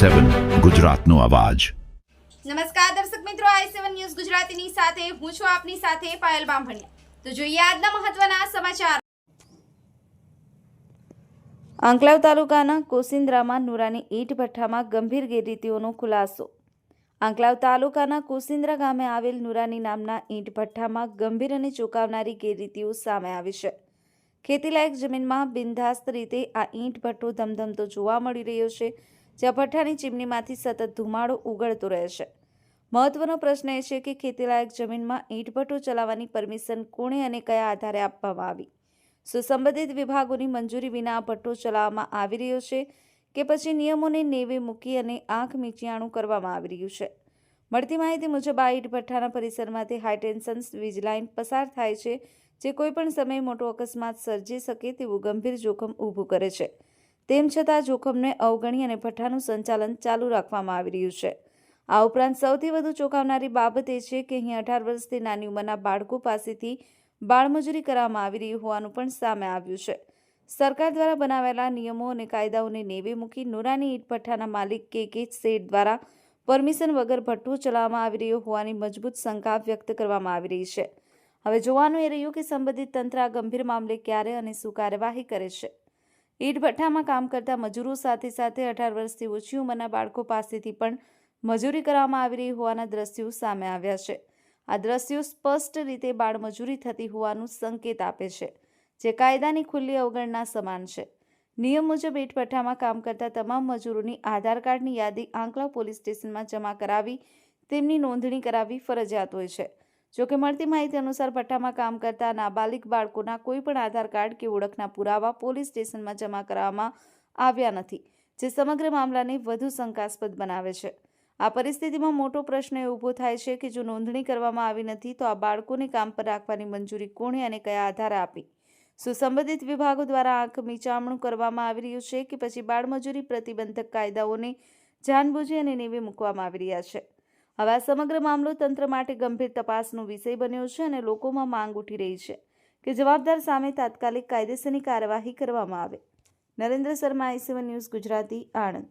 i7 ગુજરાતનો અવાજ। નમસ્કાર દર્શક મિત્રો, i7 ન્યૂઝ ગુજરાતીની સાથે હું છું આપની સાથે પાયલ બામભણિયા। તો જોઈએ આજના મહત્વના સમાચાર। આંકલાવ તાલુકાના કોસિન્દ્રામાં નુરાની ઈંટ ભઠ્ઠામાં ગંભીર ગેરરીતિઓનો ખુલાસો। આંકલાવ તાલુકાના કોસિન્દ્રા ગામે આવેલ નુરાની નામના ઈંટ ભઠ્ઠામાં ગંભીર અને ચોંકાવનારી ગેરરીતિઓ સામે આવી છે। ખેતીલાયક જમીનમાં બિનધાસ્ત રીતે આ ઈંટ ભઠ્ઠો ધમધમતો જોવા મળી રહ્યો છે, જ્યાં ભઠ્ઠાની ચીમનીમાંથી સતત ધુમાડો ઉગળતો રહે છે। મહત્વનો પ્રશ્ન એ છે કે ખેતીલાયક જમીનમાં ઈંટ ભઠ્ઠો ચલાવવાની પરમિશન કોણે અને કયા આધારે આપવામાં આવી? શું સંબંધિત વિભાગોની મંજૂરી વિના આ ભઠ્ઠો ચલાવવામાં આવી રહ્યો છે કે પછી નિયમોને નેવે મૂકી અને આંખ મીચિયાણું કરવામાં આવી રહ્યું છે? મળતી માહિતી મુજબ આ ઈંટ ભઠ્ઠાના પરિસરમાંથી હાઈટેન્શન વીજ લાઇન પસાર થાય છે, જે કોઈપણ સમયે મોટો અકસ્માત સર્જી શકે તેવું ગંભીર જોખમ ઊભું કરે છે। તેમ છતાં જોખમને અવગણી અને ભઠ્ઠાનું સંચાલન ચાલુ રાખવામાં આવી રહ્યું છે। આ ઉપરાંત સૌથી વધુ ચોંકાવનારી બાબત એ છે કે અહીં 18 વર્ષથી નાની ઉંમરના બાળકો પાસેથી બાળમજૂરી કરવામાં આવી રહી હોવાનું પણ સામે આવ્યું છે। સરકાર દ્વારા બનાવેલા નિયમો અને કાયદાઓને નેવે મૂકી નુરાની ઈંટ ભઠ્ઠાના માલિક કે શેઠ દ્વારા પરમિશન વગર ભઠ્ઠો ચલાવવામાં આવી રહ્યો હોવાની મજબૂત શંકા વ્યક્ત કરવામાં આવી રહી છે। હવે જોવાનું એ રહ્યું કે સંબંધિત તંત્ર આ ગંભીર મામલે ક્યારે અને શું કાર્યવાહી કરે છે। ઈંટ ભઠ્ઠામાં કામ કરતા મજૂરો સાથે સાથે 18 વર્ષથી ઓછી ઉંમરના બાળકો પાસેથી પણ મજૂરી કરવામાં આવી રહી હોવાના દ્રશ્યો સામે આવ્યા છે। આ દ્રશ્યો સ્પષ્ટ રીતે બાળમજૂરી થતી હોવાનું સંકેત આપે છે, જે કાયદાની ખુલ્લી અવગણના સમાન છે। નિયમ મુજબ ઈંટ ભઠ્ઠામાં કામ કરતા તમામ મજૂરોની આધાર કાર્ડની યાદી આંકલાવ પોલીસ સ્ટેશનમાં જમા કરાવી તેમની નોંધણી કરાવવી ફરજિયાત હોય છે। જોકે મળતી માહિતી અનુસાર ભઠ્ઠામાં કામ કરતા નાબાલિગ બાળકોના કોઈપણ આધાર કાર્ડ કે ઓળખના પુરાવા પોલીસ સ્ટેશનમાં જમા કરાવવામાં આવ્યા નથી, જે સમગ્ર મામલાને વધુ શંકાસ્પદ બનાવે છે। આ પરિસ્થિતિમાં મોટો પ્રશ્ન એ ઊભો થાય છે કે જો નોંધણી કરવામાં આવી નથી તો આ બાળકોને કામ પર રાખવાની મંજૂરી કોણે અને કયા આધારે આપી? શું સંબંધિત વિભાગો દ્વારા આંખ મીચામણું કરવામાં આવી રહ્યું છે કે પછી બાળમજૂરી પ્રતિબંધક કાયદાઓને જાણબૂજી અને નેવે મૂકવામાં આવી રહ્યા છે? હવે આ સમગ્ર મામલો તંત્ર માટે ગંભીર તપાસનો વિષય બન્યો છે અને લોકોમાં માંગ ઉઠી રહી છે કે જવાબદાર સામે તાત્કાલિક કાયદેસરની કાર્યવાહી કરવામાં આવે। Narendra Sharma, i7 news Gujarati, Anand.